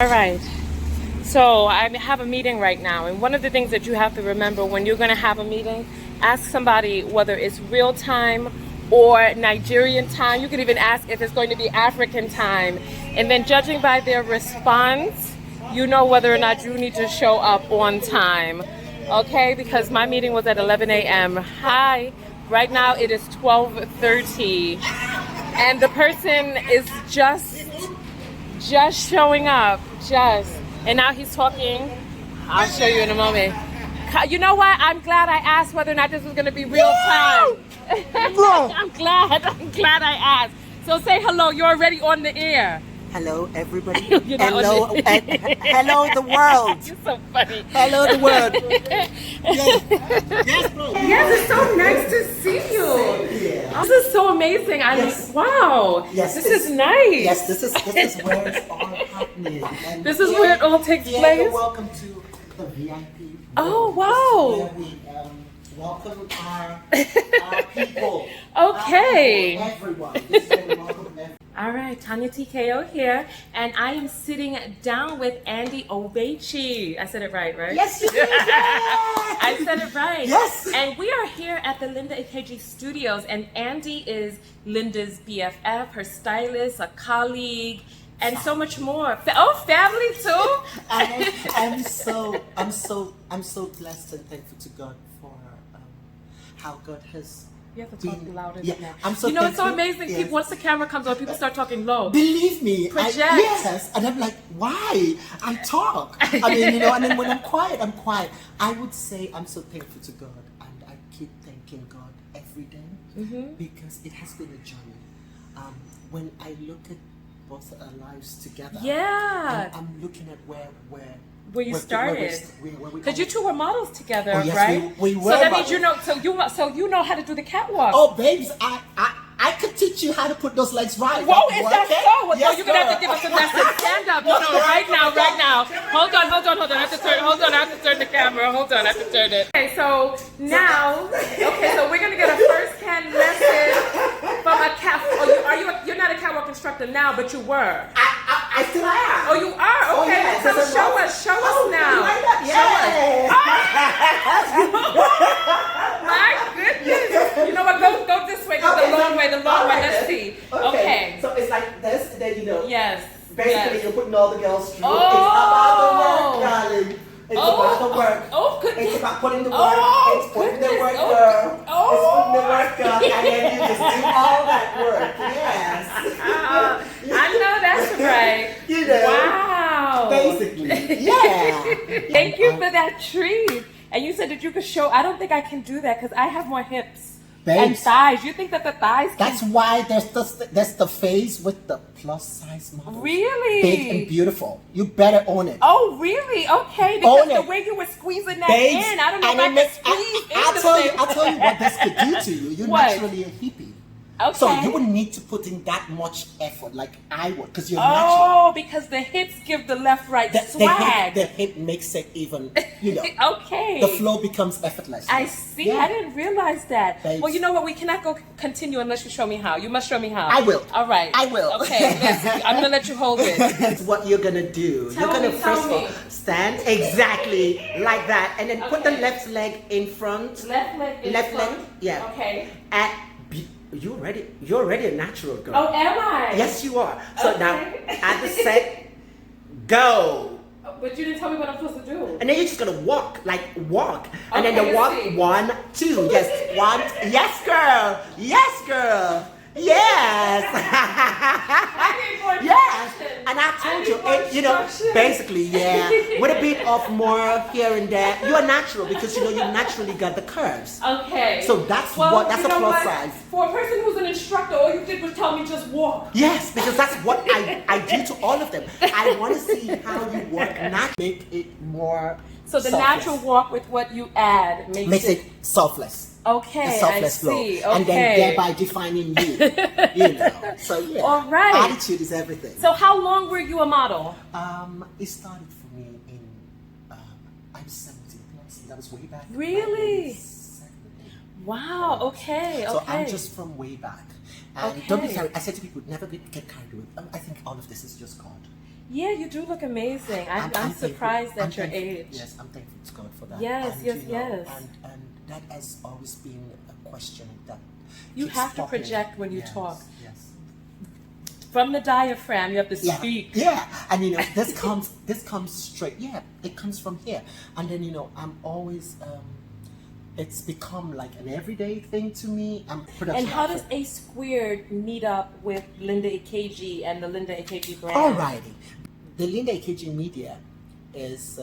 All right, so I have a meeting right now, and one of the things that you have to remember when you're going to have a meeting, ask somebody whether it's real time or Nigerian time. You could even ask if it's going to be African time, and then judging by their response, you know whether or not you need to show up on time. Okay, because my meeting was at 11 a.m. Hi, right now it is 12:30, and the person is just showing up, and now he's talking. I'll show you in a moment. You know what? I'm glad I asked whether or not this was going to be real time. I'm glad I asked. So say hello. You're already on the air. Hello, everybody. Hello, hello, the world. You're so funny. Hello, the world. Yes, bro. Yes, it's so nice to see you. Yeah. This is so amazing. Wow. Yes, this is nice. Yes, this is where it's all happening. And this is where it all takes place. You're welcome to the VIP. Oh, wow. This is where we welcome our people. Okay. Everyone. This is where we welcome everyone. All right, Tonya TKO here, and I am sitting down with Andy Ogbechi. I said it right? Yes, you did. I said it right. Yes. And we are here at the Linda Ikeji Studios, and Andy is Linda's BFF, her stylist, a colleague, and so much more. Family too. I'm so blessed and thankful to God for how God has. You have to talk louder. Yeah, than that. I'm so it's so thankful. amazing. Yes. People, once the camera comes on, people start talking low. Believe me, Project. yes, and I'm like, why? I talk. I mean, and then when I'm quiet, I'm quiet. I would say I'm so thankful to God, and I keep thanking God every day because it has been a journey. When I look at both our lives together, I'm looking at where you started. Because you two were models together, yes, right? We were. So that models. means so you know how to do the catwalk. Oh, babes, I could teach you how to put those legs right. Whoa, is that so? Yes, you're gonna have to give us a lesson. Stand up. No, right now. Hold on. I have to turn the camera. Hold on, I have to turn it. Okay, so now, so we're gonna get a first-hand lesson from a cat. You're not a catwalk instructor now, but you were. I still am. Oh, you are? Okay, yes, so show us now. Like that? My goodness. You know what? Go this way. Go the long way. Let's see. Okay. So it's like this, and then Yes. Basically, you're putting all the girls through. Oh. It's about the work, darling. It's about the work. Oh, goodness. It's about putting the work. Oh, it's putting the work, goodness. girl. Oh. It's putting the work, girl. And then you just do all that work. Yes. I know that's right. You know. Wow. Basically. Yeah. Thank you for that treat. And you said that you could show. I don't think I can do that because I have more hips. And thighs. You think that the thighs can... That's why there's the phase with the plus size model. Really? Big and beautiful. You better own it. Oh, really? Okay. Because the way you were squeezing that in, I don't know if I can squeeze I'll tell you what this could do to you. You're naturally a hippie. Okay. So you wouldn't need to put in that much effort like I would because you're natural. natural. Oh, because the hips give the left-right swag. The hip makes it even, Okay. The flow becomes effortless. I see. Yeah. I didn't realize that. Babes. Well, you know what? We cannot continue unless you show me how. You must show me how. I will. All right. I will. Okay. I'm going to let you hold it. That's what you're going to do. You're going to first of all stand exactly like that and then put the left leg in front. Left leg in front? Yeah. Okay. You're already a natural girl. Oh, am I? Yes, you are. So now, at the set, go. But you didn't tell me what I'm supposed to do. And then you're just gonna walk. And then the walk, 1, 2. Yes, 1. Yes, girl. Yes, girl. Yes. Yes. And I told you, basically, with a bit of more here and there, you're natural because you naturally got the curves. Okay. So that's a plus size. For a person who's an instructor, all you did was tell me just walk. Yes, because that's what I do to all of them. I want to see how you work naturally. Make it more. So the natural walk with what you add makes it selfless. Okay, the selfless flow. Okay. And then thereby defining you. So yeah. All right. Attitude is everything. So how long were you a model? It started for me in I was 17 plus. That was way back. Really? Wow. Okay. So I'm just from way back. And don't be carried. I said to people, never get carried away. I think all of this is just God. Yeah, you do look amazing. I'm surprised at your age. Yes, I'm thankful to God for that. Yes, and, yes, yes. And that has always been a question that you keeps have to popping. project when you talk. Yes. From the diaphragm, you have to speak. Yeah, and this comes straight. Yeah, it comes from here, and then I'm always. It's become like an everyday thing to me. And how does A Squared meet up with Linda Ikeji and the Linda Ikeji brand? Alrighty, the Linda Ikeji media is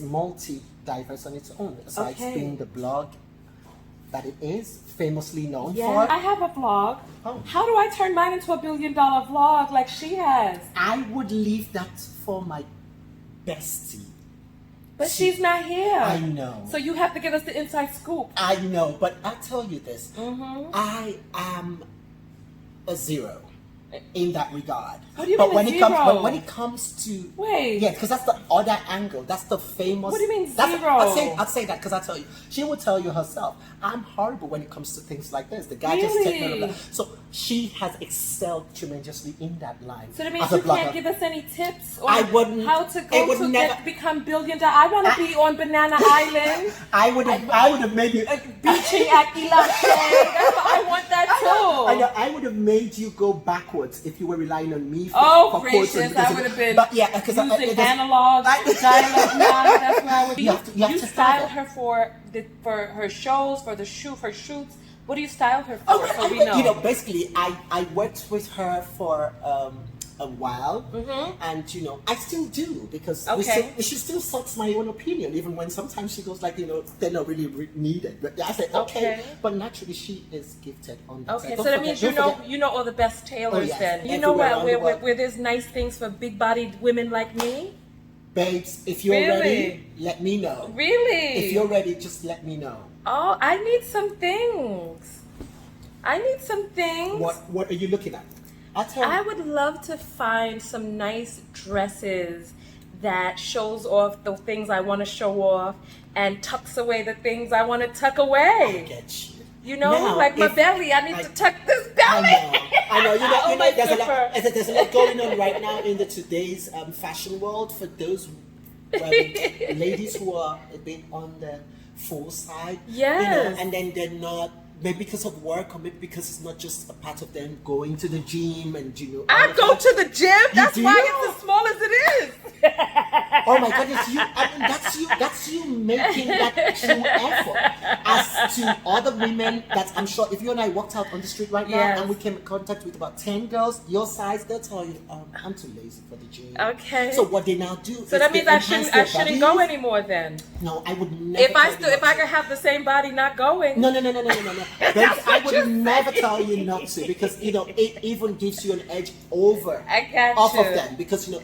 multi-diverse on its own. Besides being the blog that it is famously known for. I have a vlog. Oh. How do I turn mine into $1 billion vlog like she has? I would leave that for my bestie. But she's not here. I know. So you have to give us the inside scoop. I know, but I'll tell you this. Mm-hmm. I am a zero in that regard. What do you mean but when it comes to because that's the other angle. That's the famous. What do you mean zero? zero? I'll say that because I tell you, she will tell you herself. I'm horrible when it comes to things like this. The guy just take note of that. So she has excelled tremendously in that line. So that means you can't give us any tips on how to become $1 billion. I want to be on Banana Island. I would have made you beaching at I want that too. I know. I would have made you go backwards if you were relying on me. For gracious, I would have been using analogs, dialogue now. That's where I would be. You style her for her shows, for shoots. What do you style her for? So we know. Basically, I worked with her for a while, and I still do because she still sucks my own opinion, even when sometimes she goes like, they're not really needed. But I said but naturally she is gifted on that. So that means you know all the best tailors then. You know where there's nice things for big-bodied women like me. Babes, if you're ready, let me know. Really? If you're ready, just let me know. Oh, I need some things. What are you looking at? I would love to find some nice dresses that shows off the things I want to show off and tucks away the things I want to tuck away. I get you. Like my belly, I need to tuck this belly. I know. There's a lot going on right now in today's fashion world for those ladies who are a bit on the full side. Yes. And then they're not. Maybe because of work, or maybe because it's not just a part of them going to the gym and I go to the gym. That's why it's as small as it is. Oh my goodness, that's you making that true effort. As to other women, that I'm sure if you and I walked out on the street right now and we came in contact with about 10 girls your size, they'll tell you, I'm too lazy for the gym. Okay. So what they now do? So that means I shouldn't go anymore then. No, I would never. If I could have the same body not going. No. I would never tell you not to, because it even gives you an edge over off of them, because you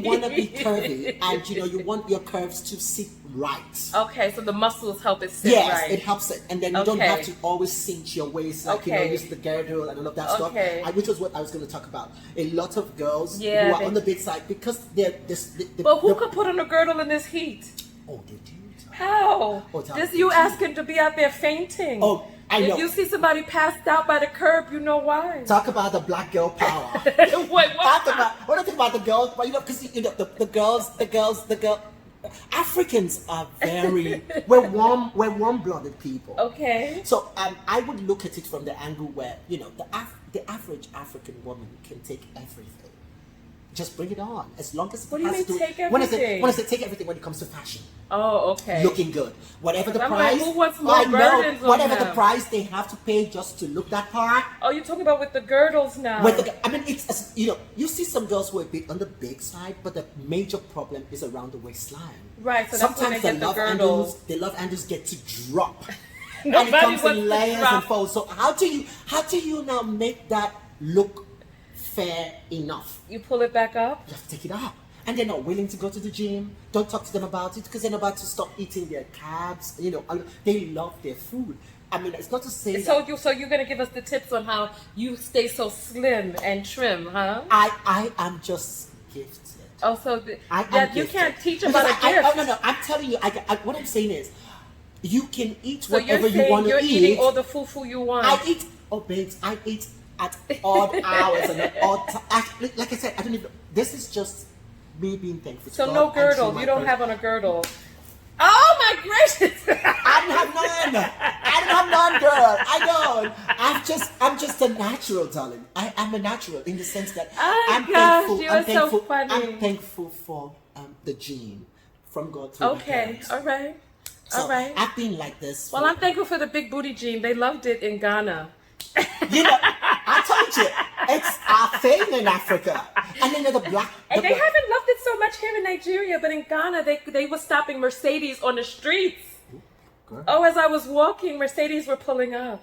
want to be curvy and you want your curves to sit right. Okay, so the muscles help it sit right. Yes, it helps it, and then you don't have to always cinch your waist, like use the girdle and all of that stuff. Which was what I was going to talk about. A lot of girls who are on the big side, because they're But who could put on a girdle in this heat? Oh, they do. How? This you asking to be out there fainting. Oh, I know. If you see somebody passed out by the curb, you know why. Talk about the black girl power. What? When I think about the girls, but because the girls, Africans are we're warm-blooded people. Okay. So I would look at it from the angle where the average African woman can take everything. Just bring it on, as long as what do you mean take everything? When I say take everything, when it comes to fashion. Oh, okay. Looking good, whatever the price. Like, who wants more burdens on whatever them? The price they have to pay just to look that part. Oh, you're talking about with the girdles now. It's you see some girls who are a bit on the big side, but the major problem is around the waistline. Right. So sometimes that's when they get the girdles. The love handles get to drop. Nobody and it comes wants in layers to drop. and folds. So how do you now make that look fair enough? You pull it back up? You have to take it up. And they're not willing to go to the gym. Don't talk to them about it, because they're about to stop eating their carbs. They love their food. It's not to say so you're going to give us the tips on how you stay so slim and trim, huh? I am just gifted. Oh, so you can't teach about a gift. No, I'm telling you, what I'm saying is, you can eat so whatever you want to eat. You're eating all the fufu you want. Babes, I eat at odd hours and at odd times. Like I said, I don't even. This is just me being thankful. So to no God and to girdle. my You don't person. have on a girdle. Oh my gracious! I don't have none. I don't have none, girl. I don't. I'm just a natural, darling. I'm a natural in the sense that I'm thankful. You are so funny. I'm thankful for the gene from God through my parents. All right. So All right. I've been like this. Well, I'm thankful for the big booty gene. They loved it in Ghana. You know, I told you, it's our thing in Africa. And then the black. And they haven't loved it so much here in Nigeria, but in Ghana, they were stopping Mercedes on the streets. Girl. Oh, as I was walking, Mercedes were pulling up.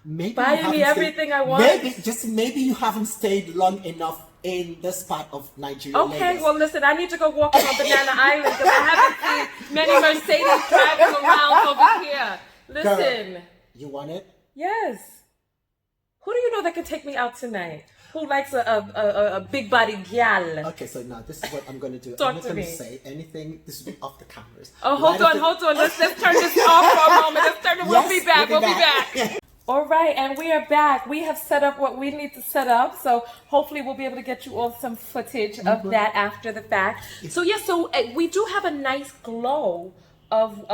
Maybe Buying me everything I want. Maybe you haven't stayed long enough in this part of Nigeria. Okay, Lagos. well, listen, I need to go walking on Banana Island because I haven't seen many Mercedes driving around over here. Listen. Girl, you want it? Yes. Who do you know that can take me out tonight? Who likes a big body gal? Okay, so now this is what I'm going to do. Talk I'm not to going me. to say anything. This will be off the cameras. Oh, hold on. Let's turn this off for a moment. We'll be back. We'll be back. All right, and we are back. We have set up what we need to set up, so hopefully we'll be able to get you all some footage of that after the fact. So we do have a nice glow of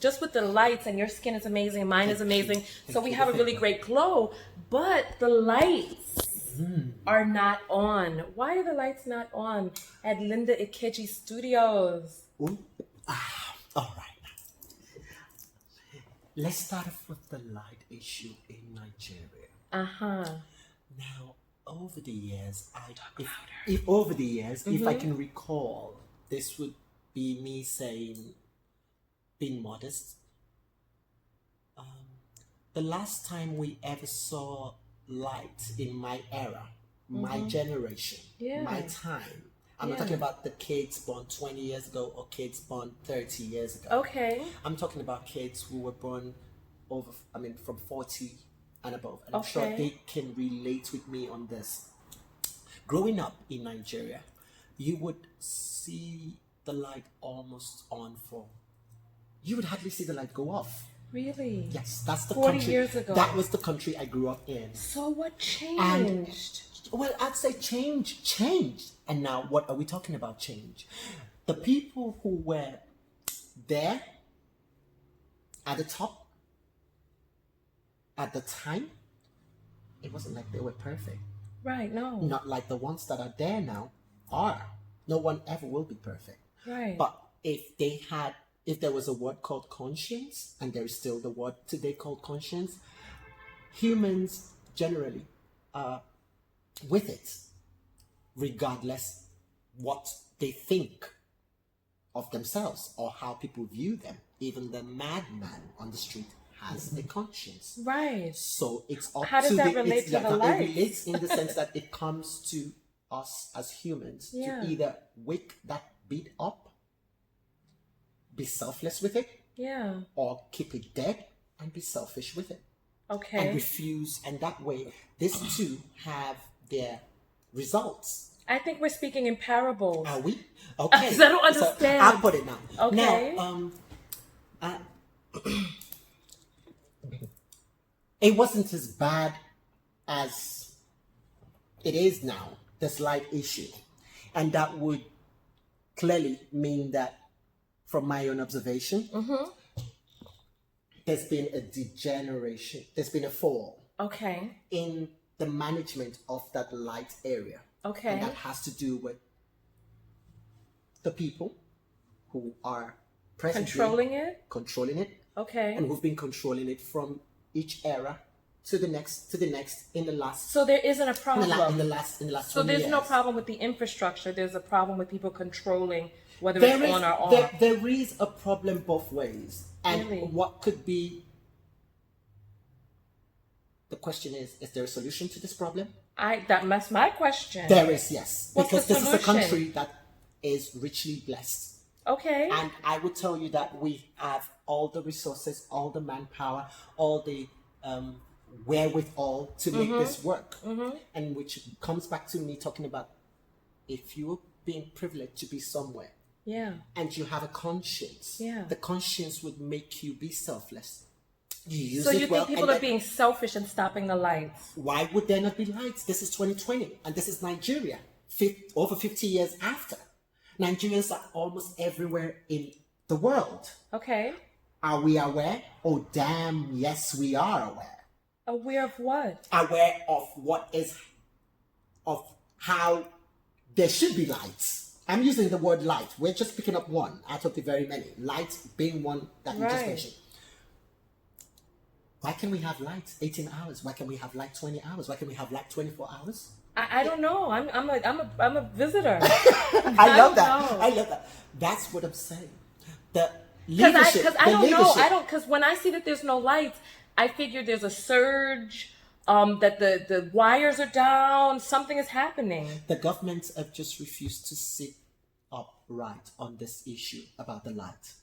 just with the lights, and your skin is amazing, mine is amazing. So we have a really great glow, but the lights are not on. Why are the lights not on at Linda Ikeji Studios? Ooh. All right. Let's start off with the light issue in Nigeria. Now, over the years, if I can recall, this would be me saying, being modest. The last time we ever saw light in my era, my generation, my time. I'm not talking about the kids born 20 years ago or kids born 30 years ago. Okay. I'm talking about kids who were born from 40 and above. And I'm sure they can relate with me on this. Growing up in Nigeria, you would see the light almost on you would hardly see the light go off. Really? Yes, that's the 40 country. years ago. That was the country I grew up in. So what changed? Well, I'd say changed. And now what are we talking about change? The people who were there at the top at the time, it wasn't like they were perfect. Right, no. Not like the ones that are there now are. No one ever will be perfect. Right. But if there was a word called conscience, and there is still the word today called conscience, humans generally are with it, regardless what they think of themselves or how people view them. Even the madman on the street has a conscience. Right. So it's up How does to that relate to the light? It relates in the sense that it comes to us as humans to either wake that beat up, be selfless with it, or keep it dead and be selfish with it. Okay. And refuse, and that way these two have their results. I think we're speaking in parables. Are we? Okay. Because I don't understand. So I'll put it now. Okay. Now, it wasn't as bad as it is now, this light issue. And that would clearly mean that, from my own observation, there's been a degeneration, there's been a fall in the management of that light area. Okay. And that has to do with the people who are presently controlling it. Okay. And who've been controlling it from each era to the next in the last. So there isn't a problem. In the last So there's 20 years. no problem with the infrastructure. There's a problem with people controlling whether it's on or off. There is a problem both ways. And what could be, the question is there a solution to this problem? That's my question. There is, yes. What's because the this solution? is a country that is richly blessed. Okay. And I would tell you that we have all the resources, all the manpower, all the wherewithal to make this work. And which comes back to me talking about, if you're being privileged to be somewhere, and you have a conscience, the conscience would make you be selfless. You use So it you well, think people and are being selfish and stopping the lights? why would there not be lights? This is 2020, and this is Nigeria, over 50 years after. Nigerians are almost everywhere in the world. Okay. Are we aware? Oh, damn, yes, we are aware. Aware of what? Aware of of how there should be lights. I'm using the word light. We're just picking up one out of the very many. Light being one that you just mentioned. Why can we have light 18 hours? Why can we have light 20 hours? Why can we have light 24 hours? I don't know. I'm a visitor. I love that. I love that. That's what I'm saying. The leadership. Because I don't know. Because when I see that there's no lights, I figure there's a surge. That the wires are down. Something is happening. The governments have just refused to sit upright on this issue about the light.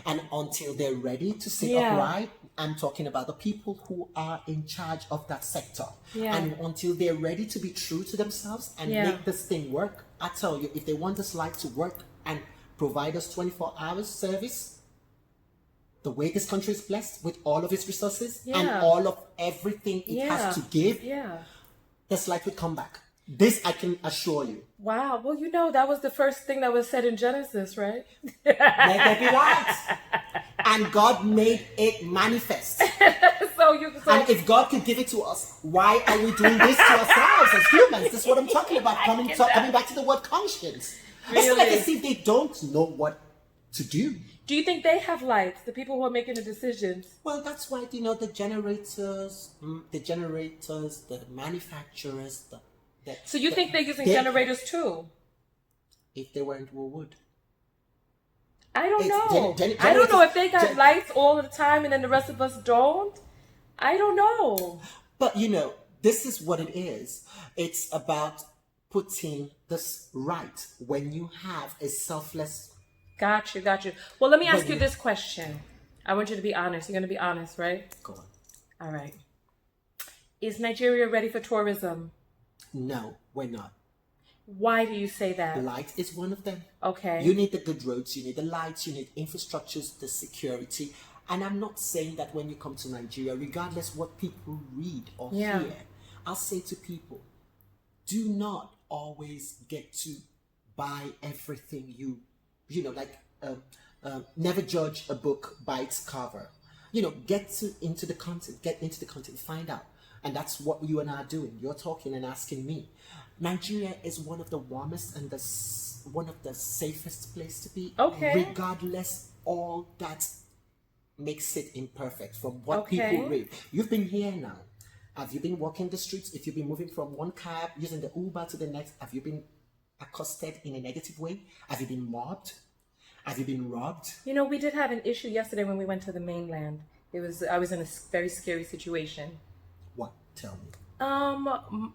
And until they're ready to sit upright, I'm talking about the people who are in charge of that sector. Yeah. And until they're ready to be true to themselves and make this thing work, I tell you, if they want this light to work and provide us 24 hours service, the way this country is blessed with all of its resources and all of everything it has to give, this light would come back. This I can assure you. Wow. Well, you know, that was the first thing that was said in Genesis, right? Let there be light. And God made it manifest. And if God could give it to us, why are we doing this to ourselves as humans? This is what I'm talking about. Coming back to the word conscience. Really? It's like as if they don't know what to do. Do you think they have lights, the people who are making the decisions? Well, that's why, you know, the generators, the manufacturers, so you think they're using generators too? If they weren't, we would. I don't know. I don't know if they got lights all the time and then the rest of us don't. I don't know. But, you know, this is what it is. It's about putting this right when you have a selfless... Got you. Well, let me ask you this question. I want you to be honest. You're going to be honest, right? Go on. All right. Is Nigeria ready for tourism? No, we're not. Why do you say that? Light is one of them. Okay. You need the good roads, you need the lights, you need infrastructures, the security. And I'm not saying that when you come to Nigeria, regardless what people read or hear, I'll say to people, do not always get to buy everything you know, like never judge a book by its cover. You know, get into the content, find out. And that's what you and I are doing. You're talking and asking me. Nigeria is one of the warmest and one of the safest place to be. Okay. Regardless all that makes it imperfect from what people read. You've been here now. Have you been walking the streets? If you've been moving from one cab, using the Uber to the next, have you been accosted in a negative way? Have you been mobbed? Have you been robbed? You know, we did have an issue yesterday when we went to the mainland. I was in a very scary situation. What? Tell me.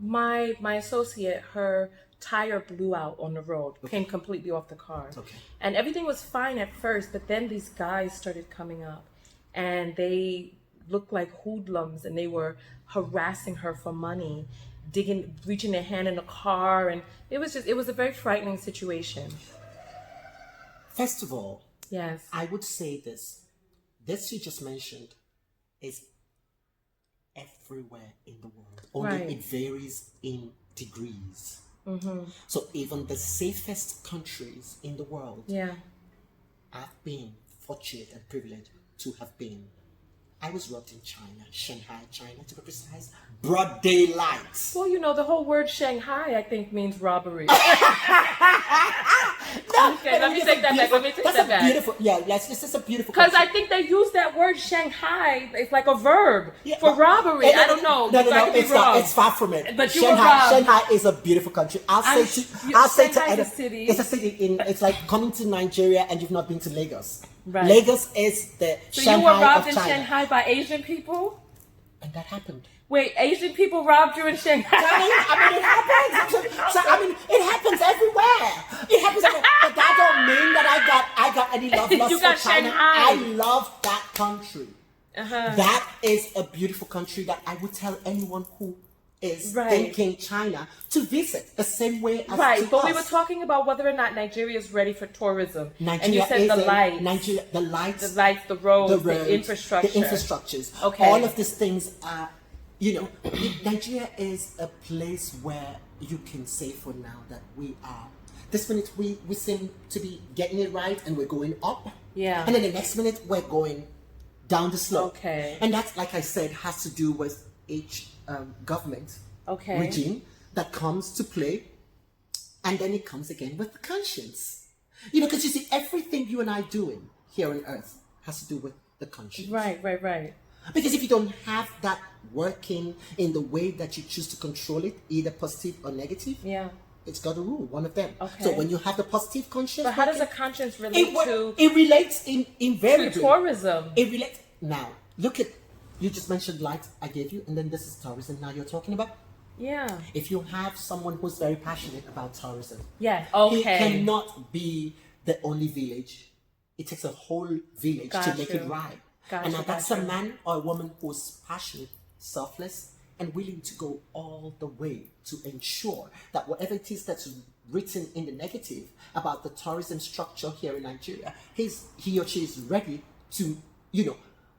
My associate, her tire blew out on the road, came completely off the car. Okay. And everything was fine at first, but then these guys started coming up and they looked like hoodlums and they were harassing her for money, reaching their hand in the car, and it was a very frightening situation. First of all, yes, I would say this you just mentioned is everywhere in the world. Only it varies in degrees. Mm-hmm. So even the safest countries in the world have been fortunate and privileged to have been. I was robbed in China, Shanghai, China to be precise. Broad daylight. Well, you know, the whole word Shanghai, I think, means robbery. Okay, let me take that back. That's beautiful. Yeah, this is a beautiful. Because I think they use that word Shanghai. It's like a verb for robbery. I don't know. No, it's not. It's far from it. But Shanghai is a beautiful country. I'll say to a city. It's a city it's like coming to Nigeria and you've not been to Lagos. Right. Lagos is the Shanghai of China. So you were robbed in Shanghai by Asian people? And that happened. Wait, Asian people robbed you in Shanghai? It happens. It happens everywhere. It happens everywhere. But that don't mean that I got any love lost for China. Shanghai. I love that country. That is a beautiful country that I would tell anyone who is Right. thanking China to visit the same way as Right, to but us. we were talking about whether or not Nigeria is ready for tourism. Nigeria and you said is the a- lights. Nigeria, the lights, The roads, the roads, infrastructure. the infrastructures. Okay. All of these things are, Nigeria is a place where you can say for now that we are. This minute we seem to be getting it right and we're going up. Yeah. And then the next minute we're going down the slope. Okay. And that's, like I said, has to do with each government regime that comes to play. And then it comes again with the conscience. Because you see, everything you and I doing here on earth has to do with the conscience. Right. Because if you don't have that working in the way that you choose to control it, either positive or negative, Yeah. it's got a rule, one of them. Okay. So when you have the positive conscience, But how does a conscience relate to it relates invariably. tourism? It relates. Now, look at, you just mentioned light I gave you, and then this is tourism now you're talking about. Yeah. If you have someone who's very passionate about tourism, Yeah. Okay. he cannot be the only village. It takes a whole village to make it right. And now that's a man or a woman who's passionate, selfless, and willing to go all the way to ensure that whatever it is that's written in the negative about the tourism structure here in Nigeria, he or she is ready to,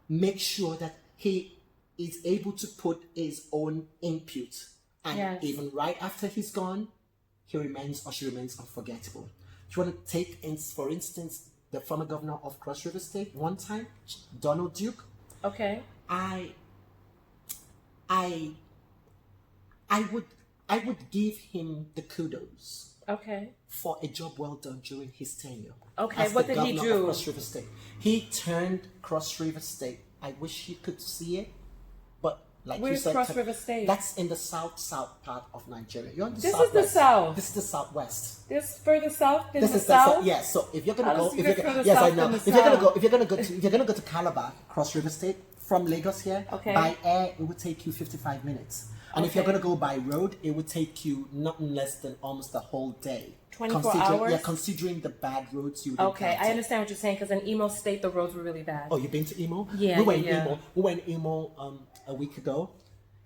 make sure that he is able to put his own input. And even right after he's gone, he remains or she remains unforgettable. Do you want to take, for instance, the former governor of Cross River State one time, Donald Duke? Okay. I would give him the kudos. Okay. For a job well done during his tenure. Okay, as what the did he governor of do? Cross River State. He turned Cross River State. I wish you could see it, but like Where's you said, Cross River State? That's in the south part of Nigeria. You're in the This is southwest. the south. This is the southwest. This further south than This the is south. yeah. So if you're gonna How go, does if it you're get gonna, further yes, I south know. than the If you're gonna go, south? if you're gonna go to Calabar, Cross River State from Lagos here, Okay. by air it would take you 55 minutes. And if you're going to go by road, it would take you nothing less than almost a whole day. 24 hours? Yeah, considering the bad roads you would Okay, encounter. I understand what you're saying because in Imo State the roads were really bad. Oh, you've been to Imo? Yeah, we went yeah. Imo. We went Imo a week ago.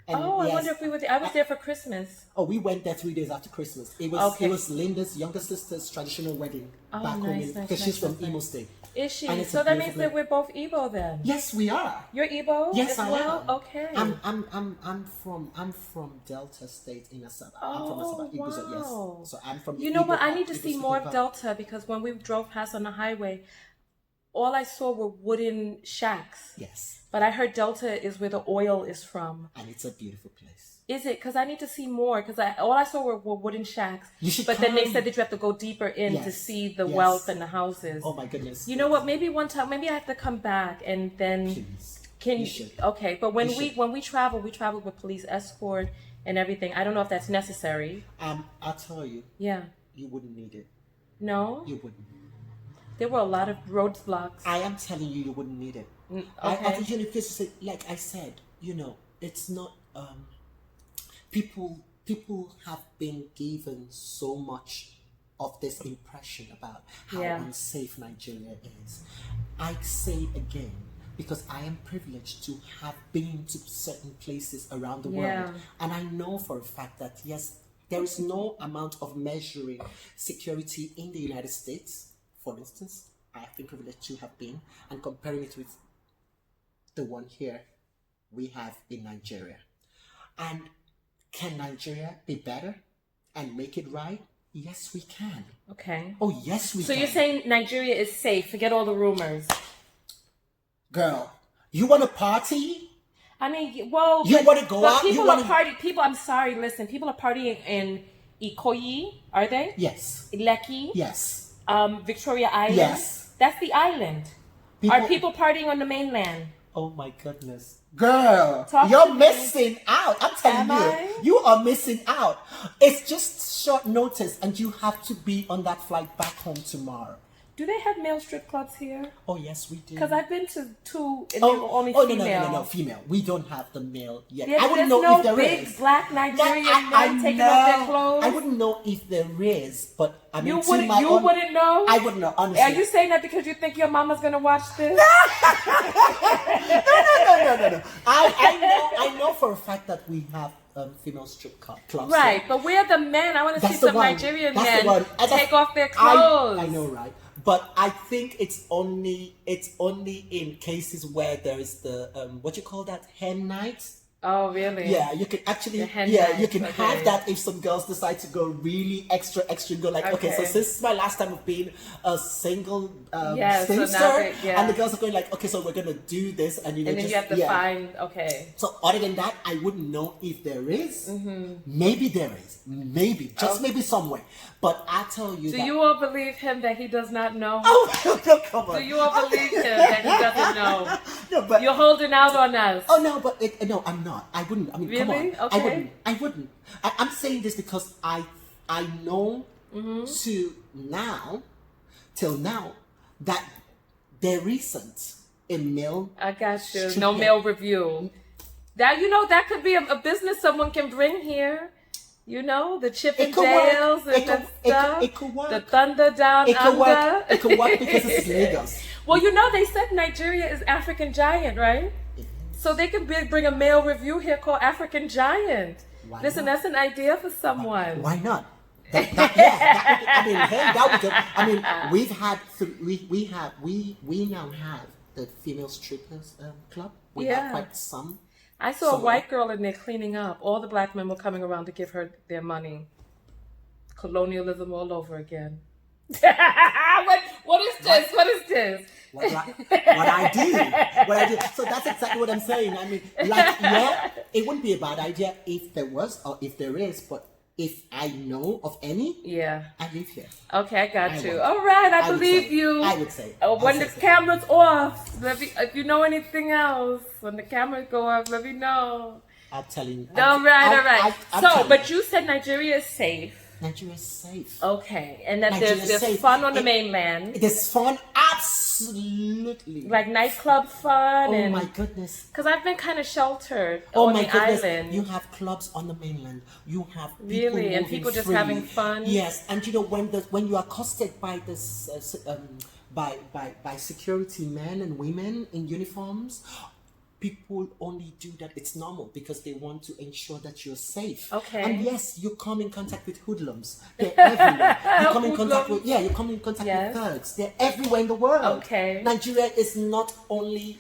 And Oh, I yes, wonder if we were there. I was there for Christmas. Oh, we went there 3 days after Christmas. It was Linda's younger sister's traditional wedding Oh, back home nice, because nice, she's nice, from nice. Imo State. Is she? And it's So a that means beautiful- that we're both Igbo then. Yes, we are. You're Igbo Yes, as I well? am. Okay. I'm from Delta State in Asaba. I'm from Asaba, Iguzo, wow. yes. So I'm from. You know what? I Igbo need to Igbo see speaking more of part. Delta because when we drove past on the highway, all I saw were wooden shacks. Yes, But I heard Delta is where the oil is from. and it's a beautiful place. Is it? Because I need to see more. Because all I saw were wooden shacks. You should But then they come. said that you have to go deeper in to Yes, see the yes. wealth and the houses. Oh my goodness! You know what? Maybe one time, maybe I have to come back and then Please. can You should. Okay, but when You should. when we travel with police escort and everything. I don't know if that's necessary. I'll tell you, Yeah. you wouldn't need it. No. You wouldn't. There were a lot of roadblocks. I am telling you, you wouldn't need it. Okay. I think you say, like I said, it's not. People have been given so much of this impression about how unsafe Nigeria is. I say again, because I am privileged to have been to certain places around the world, and I know for a fact that yes, there is no amount of measuring security in the United States. For instance, I have been privileged to have been, and comparing it with the one here we have in Nigeria. And can Nigeria be better and make it right? Yes, we can. Okay. Oh, yes, we can. So you're saying Nigeria is safe? Forget all the rumors. Girl, you want to party? I mean, well, You wanna go out? People You are wanna- partying. People, I'm sorry. Listen, people are partying in Ikoyi. Are they? Yes. Lekki. Yes. Victoria Island. Yes. That's the island. Are people partying on the mainland? Oh my goodness. Girl, Talk to you're me. missing out. I'm telling Am you. I? You are missing out. It's just short notice and you have to be on that flight back home tomorrow. Do they have male strip clubs here? Oh, yes, we do. Because I've been to two and they were only female. No, female. We don't have the male yet. There's, I wouldn't there's know no if there big is. black Nigerian I men taking off their know. clothes. I wouldn't know if there is, but I mean, You to wouldn't. my You own, wouldn't know. I wouldn't know. Honestly, Are you saying that because you think your mama's gonna watch this? No. I know for a fact that we have female strip clubs. Right, but we're the men. I want to see That's the some one. Nigerian That's men the one. take off their clothes. I know, right? But I think it's only in cases where there is the what you call that, hen night. Oh, really? Yeah, you can actually you can okay. have that if some girls decide to go really extra, go like, okay, so Okay. this is my last time of being a single Yeah, so now spinster, yeah. and the girls are going like, okay, so we're gonna do this, and And then you have to find, okay. So other than that, I wouldn't know if there is. Maybe there is. Maybe. Just maybe somewhere. But I tell you Do that... you all believe him that he does not know? Oh, no, come on. Do you all believe him that he doesn't know? No, but... You're holding out on us. Oh, no, but... no, I'm not. I wouldn't. I mean, come on. Really? Okay. I wouldn't. I'm saying this because I know till now, that there isn't a male... I got you. strip No club. male review. That, that could be a business someone can bring here. The Chippendales and that stuff. It could work. The Thunder Down It could Under. work. It could work because it's Lagos. Well, they said Nigeria is African Giant, right? So they could bring a male review here called African Giant. Why Listen, not? that's an idea for someone. Why not? That would go. I mean, we've had we now have the female strippers club. We have quite some. I saw a white girl in there cleaning up. All the black men were coming around to give her their money. Colonialism all over again. What is this? What is this? What I do. So that's exactly what I'm saying. I mean, it wouldn't be a bad idea if there was or if there is, but if I know of any, I live here. Okay, I got you. All right, I believe you. I would say. When the camera's off, if you know anything else, when the cameras go off, let me know. I'll tell you. All right. But you said Nigeria is safe. Nigeria is safe. Okay, and that there's fun on the mainland. There's fun, absolutely. Like nightclub fun. Oh my goodness. Because I've been kind of sheltered on the island. You have clubs on the mainland. You have people really, and people just freely. having fun. Yes, and when you are accosted by this by security men and women in uniforms. People only do that. It's normal because they want to ensure that you're safe. Okay. And yes, you come in contact with hoodlums. They're everywhere. You come in contact with with thugs. They're everywhere in the world. Okay. Nigeria is not only,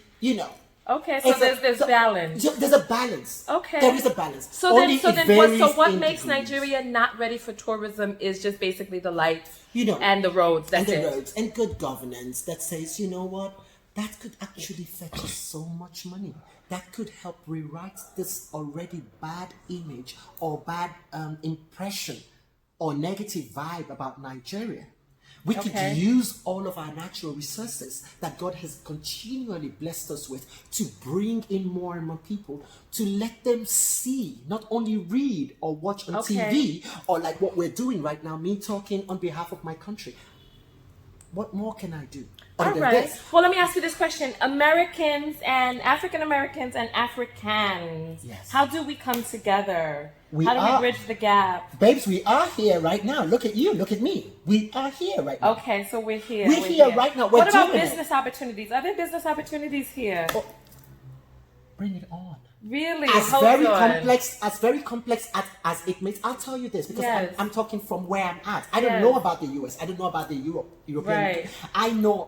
Okay, so there's balance. There's a balance. Okay. There is a balance. So what makes Nigeria not ready for tourism is just basically the lights, and the roads. That's it. Roads and good governance that says, you know what? That could actually fetch us so much money. That could help rewrite this already bad image or bad impression or negative vibe about Nigeria. We could use all of our natural resources that God has continually blessed us with to bring in more and more people, to let them see, not only read or watch on TV or like what we're doing right now, me talking on behalf of my country. What more can I do? All right. Well, let me ask you this question. Americans and African Americans and Africans, how do we come together? How do we bridge the gap? Babes, we are here right now. Look at you. Look at me. We are here right now. Okay, so we're here. We're here right now. What about business opportunities? Are there business opportunities here? Oh, bring it on. Really? As very complex as it makes. I'll tell you this because I'm talking from where I'm at. I don't know about the US. I don't know about the European. Right. I know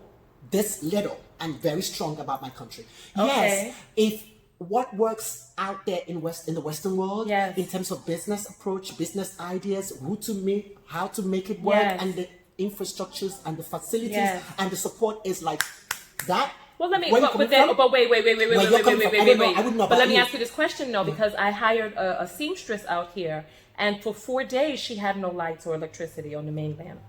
this little and very strong about my country. Okay. Yes, if what works out there in the Western world in terms of business approach, business ideas, how to make it work, and the infrastructures and the facilities and the support is like that. Well, let me. But wait. But let me ask you this question though, because I hired a seamstress out here, and for 4 days she had no lights or electricity on the mainland.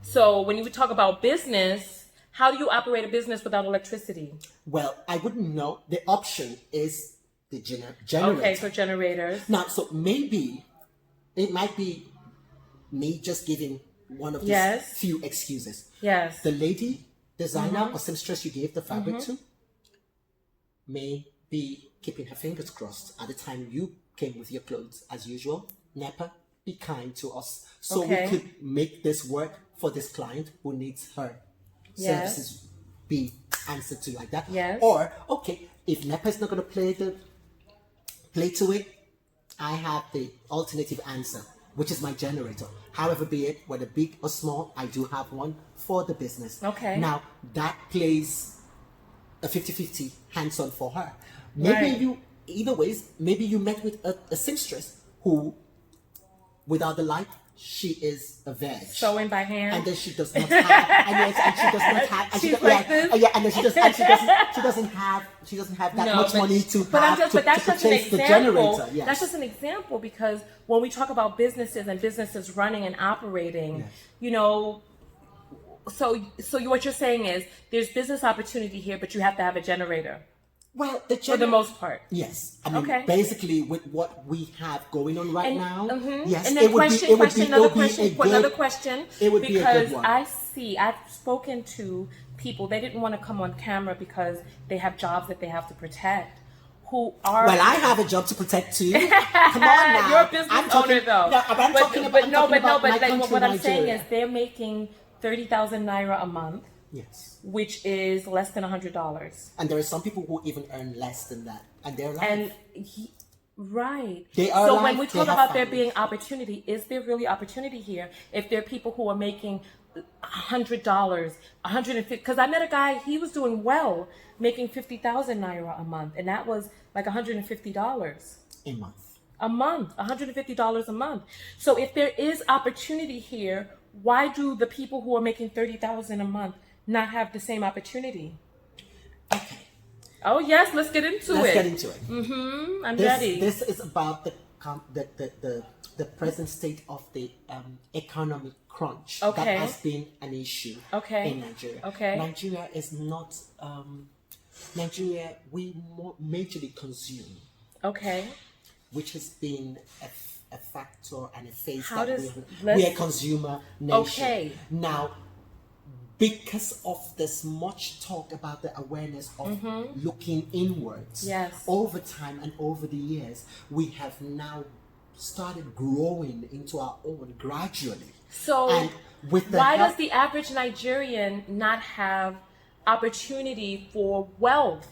So when you talk about business, how do you operate a business without electricity? Well, I wouldn't know. The option is the generator. Okay, so generators. Now, so maybe it might be me just giving one of these few excuses. Yes. The lady designer or seamstress you gave the fabric to may be keeping her fingers crossed at the time you came with your clothes as usual. NEPA, be kind to us so we could make this work for this client who needs her services be answered to like that. Yes. Or, if NEPA is not going to play to it, I have the alternative answer, which is my generator. However, be it whether big or small, I do have one for the business. Okay. Now, that plays a 50-50 hands-on for her. Maybe either ways, maybe you met with a seamstress who, without the light, she is a veg. Sewing by hand. And then she does not have, and she does not have, and She's like this? and then she doesn't have that much money to that's just an purchase the example. generator. Yes. That's just an example, because when we talk about businesses and businesses running and operating, you know, so what you're saying is there's business opportunity here, but you have to have a generator. Well, for the most part. Yes. I mean, basically, with what we have going on right now, yes, and then it would be another question. It would be a good one. I've spoken to people, they didn't want to come on camera because they have jobs that they have to protect. Who are... Well, I have a job to protect too. Come on now. You're a business owner, though. No, I'm talking about what I'm saying is they're making 30,000 naira a month. Yes. Which is less than $100. And there are some people who even earn less than that, and they're alive. And they are. So alive, when we talk about there being opportunity, is there really opportunity here? If there are people who are making $100, $150, because I met a guy, he was doing well, making 50,000 naira a month, and that was like $150 a month. $150 a month. So if there is opportunity here, why do the people who are making 30,000 a month not have the same opportunity? Okay. Oh yes, let's get into it. Let's get into it. I'm ready. This is about the present state of the economic crunch that has been an issue in Nigeria. Okay. Nigeria is not. Nigeria, we majorly consume. Okay. Which has been a factor and a phase How that does, we're a consumer nation. Okay. Now, because of this much talk about the awareness of looking inwards, over time and over the years, we have now started growing into our own gradually. So, and with why does the average Nigerian not have opportunity for wealth?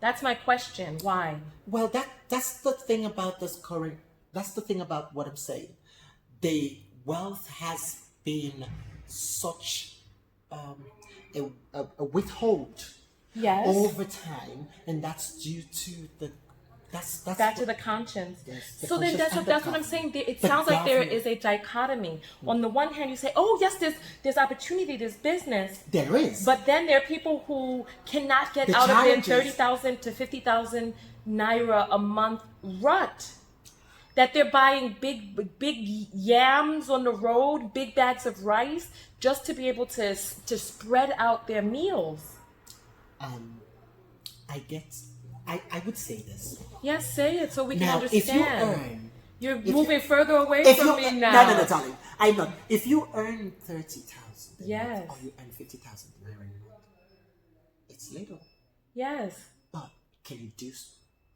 That's my question. Why? Well, that's the thing about this current. That's the thing about what I'm saying. The wealth has been such a withhold over time, and that's due to the back to the conscience. Yes, so then that's what I'm saying. It sounds like there is a dichotomy. On the one hand, you say, "Oh yes, there's opportunity, there's business." There is. But then there are people who cannot get out of their 30,000 to 50,000 naira a month rut. That they're buying big yams on the road, big bags of rice, just to be able to spread out their meals. I would say this. Yes, say it so we can understand. If you earn, you're moving further away from me now. No, darling. I'm not. If you earn 30,000, yes, or you earn 50,000 naira a month, it's little. Yes. But can you do?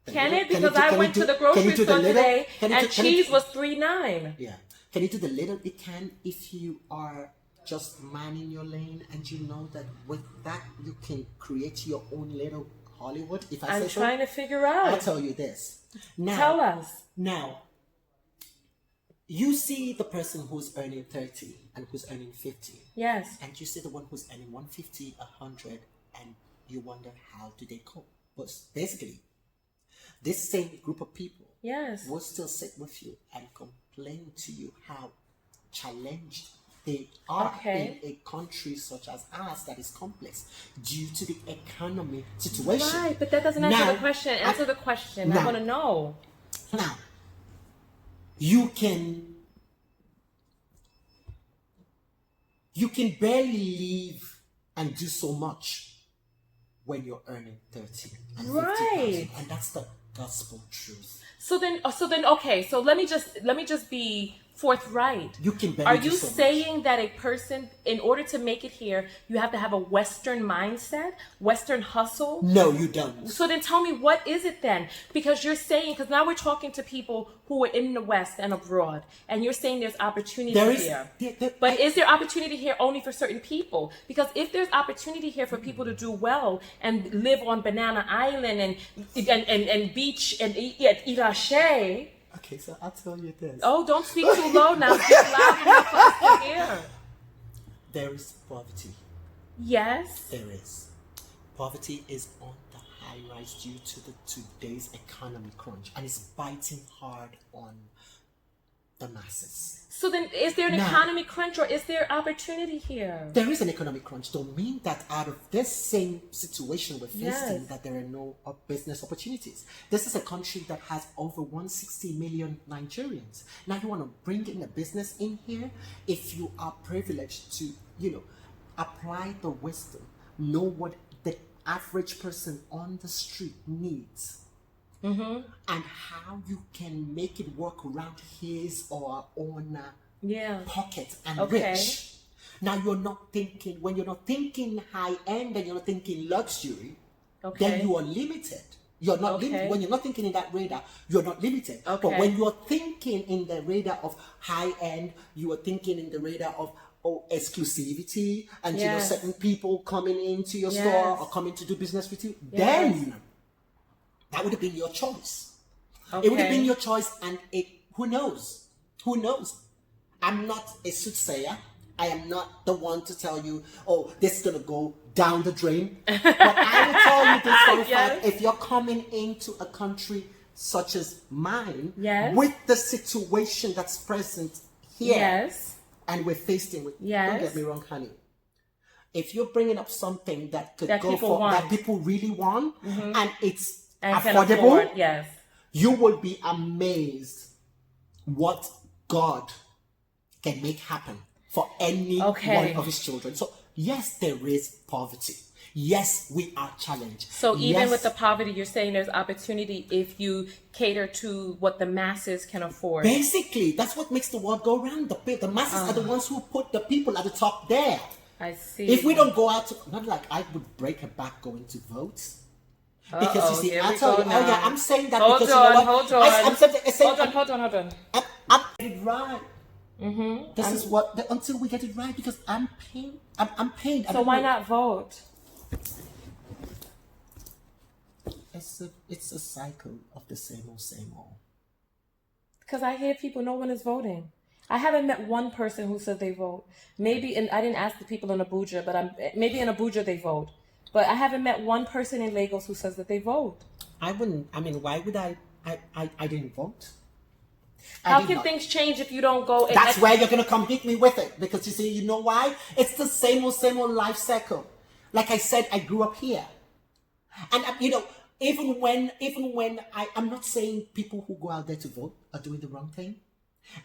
Can it? Because I went to the grocery store today and cheese was $3.9. Yeah. Can you do the little it can if you are just manning your lane and you know that with that you can create your own little Hollywood? If I'm trying to figure out. I'll tell you this. Now, tell us. Now, you see the person who's earning 30 and who's earning 50. Yes. And you see the one who's earning 150, 100, and you wonder how do they cope? But basically, this same group of people will still sit with you and complain to you how challenged they are in a country such as ours that is complex due to the economy situation. Right, but that doesn't answer the question. Answer the question. I want to know. Now, you can barely live and do so much when you're earning 30 and 50,000, and that's the gospel truth. So then okay, so let me just be forthright. You can Are you saying that a person, in order to make it here, you have to have a Western mindset, Western hustle? No, you don't. So then tell me, what is it then? Because you're saying, because now we're talking to people who are in the West and abroad, and you're saying there's opportunity here. But is there opportunity here only for certain people? Because if there's opportunity here for people to do well and live on Banana Island and beach and eat ashe, Okay, so I'll tell you this. Oh, don't speak too low now. Speak loud enough for us to hear. There is poverty. Yes. There is. Poverty is on the high rise due to today's economy crunch, and it's biting hard on the masses. So then, is there an economy crunch, or is there opportunity here? There is an economic crunch. Don't mean that out of this same situation we're facing that there are no business opportunities. This is a country that has over 160 million Nigerians. Now you want to bring in a business in here. If you are privileged to, apply the wisdom, know what the average person on the street needs. And how you can make it work around his or her own pocket and rich. Now when you're not thinking high end and you're not thinking luxury, then you are limited. You're not limited. When you're not thinking in that radar, you're not limited. But when you're thinking in the radar of high end, you are thinking in the radar of exclusivity and certain people coming into your store or coming to do business with you, then that would have been your choice. It would have been your choice, and who knows? Who knows? I'm not a soothsayer. I am not the one to tell you, oh, this is going to go down the drain. But I will tell you this for a fact, if you're coming into a country such as mine, with the situation that's present here, and we're facing with, don't get me wrong, honey. If you're bringing up something that could that people really want, and it's affordable, you will be amazed what God can make happen for any one of his children. So yes, there is poverty. Yes, we are challenged. So even with the poverty, you're saying there's opportunity if you cater to what the masses can afford. Basically, that's what makes the world go round. The masses are the ones who put the people at the top there. I see. If we don't go out to, not like I would break a back going to vote. Because you see, I tell you, I'm saying that because you know what? Hold on. I'm getting it right. This is what, until we get it right, because I'm paid. So why not vote? It's a cycle of the same old. Because I hear people, no one is voting. I haven't met one person who said they vote. Maybe, and I didn't ask the people in Abuja, but maybe in Abuja they vote. But I haven't met one person in Lagos who says that they vote. Why would I didn't vote. How can things change if you don't go? That's where you're going to come hit me with it. Because you see, you know why? It's the same old life cycle. Like I said, I grew up here. And, even when I'm not saying people who go out there to vote are doing the wrong thing.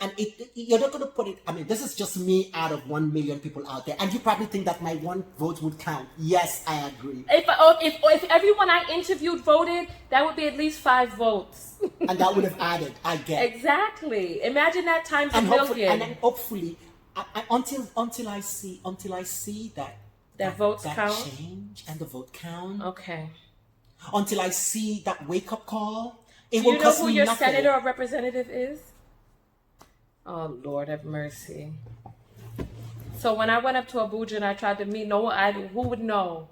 And you're not going to put it, this is just me out of 1 million people out there. And you probably think that my one vote would count. Yes, I agree. If everyone I interviewed voted, that would be at least 5 votes. And that would have added, I get. Exactly. Imagine that times a million. And then hopefully, until I see that votes count? Change and the vote count. Okay. Until I see that wake-up call, Do you know who your senator or representative is? Oh, Lord have mercy. So when I went up to Abuja and I tried to meet who would know?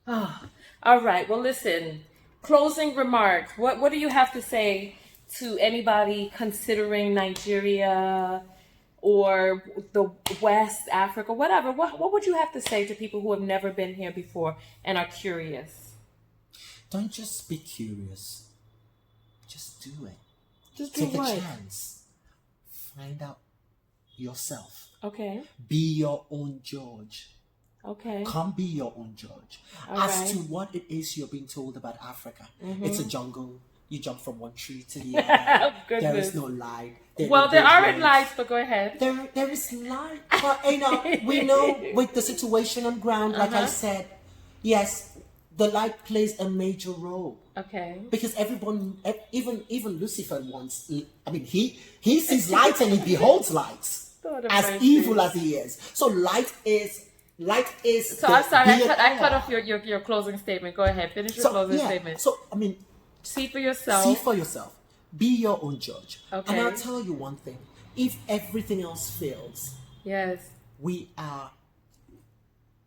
Oh, all right. Well, listen. Closing remarks. What do you have to say to anybody considering Nigeria or the West Africa, whatever? What would you have to say to people who have never been here before and are curious? Don't just be curious. Just do it. Just do Take what? a chance. Find out yourself. Okay. Be your own judge. Okay. Come be your own judge. As to what it is you're being told about Africa. It's a jungle. You jump from one tree to the other. There is no light. There aren't lights, but go ahead. There is light. But we know with the situation on ground, like I said, yes, the light plays a major role. Okay. Because everyone, even Lucifer wants, he sees light and he beholds light. As evil as he is. So light is. So I'm sorry, I cut off your closing statement. Go ahead, finish your closing statement. So see for yourself. Be your own judge. Okay. And I'll tell you one thing: if everything else fails, we are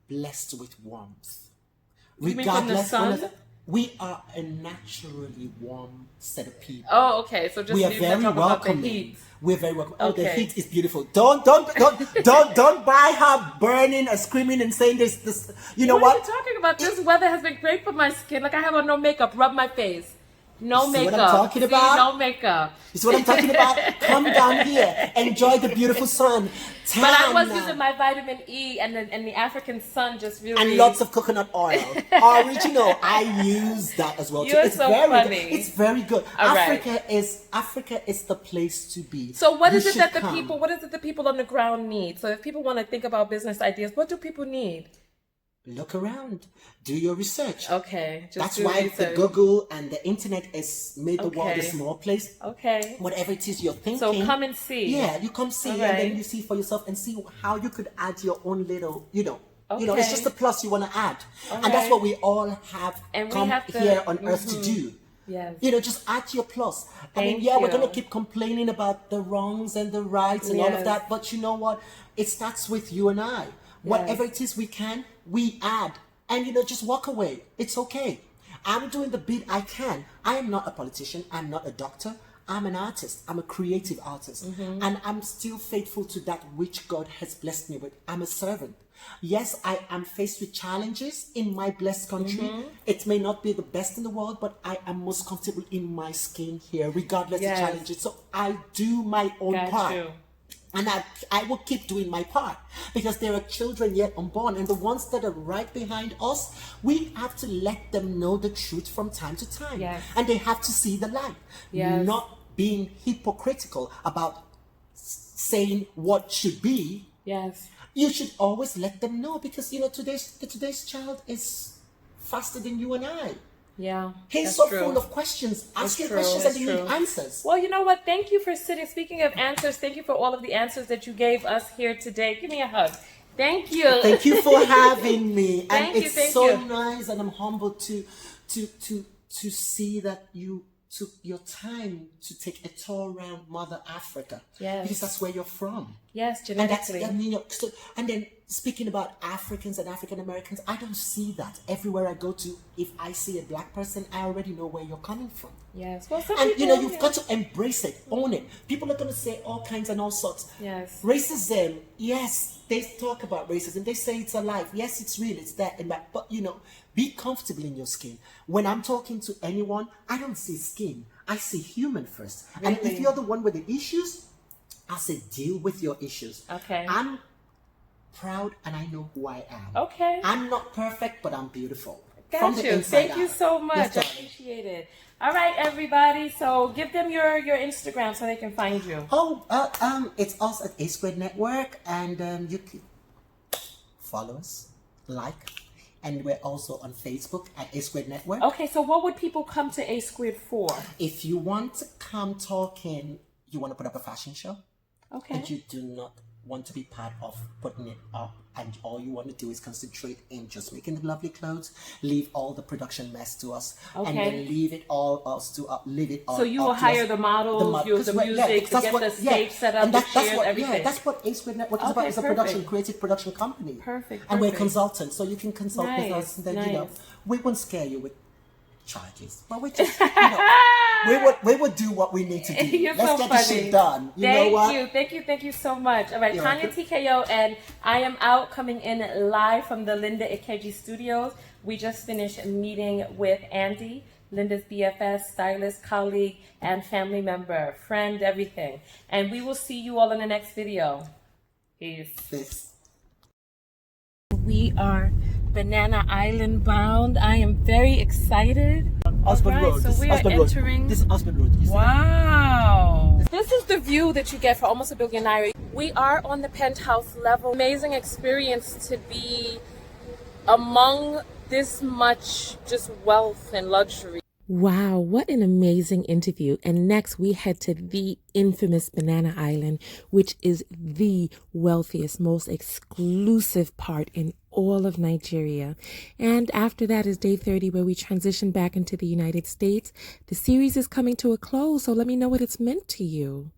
blessed with warmth. Regardless, we are a naturally warm set of people. Oh, okay. So just We are leave very talk about the welcoming. heat. We're very welcome. Oh, the Okay. heat is beautiful. Don't buy her burning or screaming and saying this. You know What are what? you talking about? This weather has been great for my skin. Like I have on no makeup. Rub my face. No See makeup. what I'm talking about? No makeup. You see what I'm talking about? Come down here, enjoy the beautiful sun. But I was Tan using my vitamin E, and the African sun just really. and lots of coconut oil. Original. I use that as well too. You're It's so very funny. good. It's very good. All right. Africa is the place to be. So what You is it should that come. what is it the people on the ground need? So if people want to think about business ideas, what do people need? Look around. Do your research. Okay, just That's do why research. the Google and the internet has made the world a Okay. small place. Okay. Whatever it is you're thinking. So come and see. Yeah, you come see All and right. then you see for yourself and see how you could add your own little, it's Okay. just a plus you want to add. All And that's right. what we all have And we come have to- here on earth to do. Yes. Just add to your plus. Thank we're going you. to keep complaining about the wrongs and the rights and all of Yes. that. But you know what? It starts with you and I. Whatever it is we can, we add. And, just walk away. It's okay. I'm doing the bit I can. I am not a politician. I'm not a doctor. I'm an artist. I'm a creative artist. And I'm still faithful to that which God has blessed me with. I'm a servant. Yes, I am faced with challenges in my blessed country. It may not be the best in the world, but I am most comfortable in my skin here, regardless Yes. of challenges. So I do my own Got part. you. And I will keep doing my part because there are children yet unborn, and the ones that are right behind us, we have to let them know the truth from time to time. Yes. And they have to see the light. Yes. Not being hypocritical about saying what should be. Yes. You should always let them know because today's child is faster than you and I. Yeah. He's that's so true. full of questions. Ask your true, questions that's and they need true. answers. Well, you know what? Thank you for sitting. Speaking of answers, thank you for all of the answers that you gave us here today. Give me a hug. Thank you. Thank you for having me. Thank And you, it's thank so you. nice, and I'm humbled to see that you took your time to take a tour around Mother Africa. Yes. Because that's where you're from. Yes, And that's genetically. and then speaking about Africans and African Americans, I don't see that everywhere I go to. If I see a black person, I already know where you're coming from. Yes. Well, some And people, you've got to embrace it, own it. People are going to say all kinds and all sorts. Yes. Racism, yes, they talk about racism. They say it's alive. Yes, it's real. It's there and that. But be comfortable in your skin. When I'm talking to anyone, I don't see skin. I see human first. And if Really? you're the one with the issues, I say deal with your issues. Okay. I'm proud and I know who I am. Okay. I'm not perfect, but I'm beautiful. Got the you. inside Thank you out. so much. Yes, I darling. appreciate it. All right, everybody. So give them your Instagram so they can find you. It's us at A Squared Network, and you can follow us, like, and we're also on Facebook at A Squared Network. Okay, so what would people come to A Squared for? If you want to come talking, you want to put up a fashion show, Okay. and you do not want to be part of putting it up, and all you want to do is concentrate in just making the lovely clothes, leave all the production mess to us, and Okay. then leave it all leave it all. So you will up to hire us. the models, you the music, to get the stage set up, and the that's chairs, what, everything. Yeah, that's what A Squared Network is about. Okay, It's a perfect. creative production company. Perfect, And we're perfect. consultants, so you can consult with Nice, us, and then nice. we won't scare you with charges, but we just we would do what we need to do. You're Let's so get funny. the shit done. You know what? Thank you so much. All right, You're Tonya welcome. TKO, and I am out coming in live from the Linda Ikeji Studios. We just finished a meeting with Andy, Linda's BFF, stylist, colleague, and family member, friend, everything. And we will see you all in the next video. Peace. This. We are Banana Island bound. I am very excited. Osborne All right, Road. so This is we are Osborne Road. entering. This is Osborne Road. You see that? Wow. This is the view that you get for Almost a Billionaire. We are on the penthouse level. Amazing experience to be among this much just wealth and luxury. Wow, what an amazing interview. And next we head to the infamous Banana Island, which is the wealthiest, most exclusive part in all of Nigeria. And after that is day 30, where we transition back into the United States. The series is coming to a close, so let me know what it's meant to you.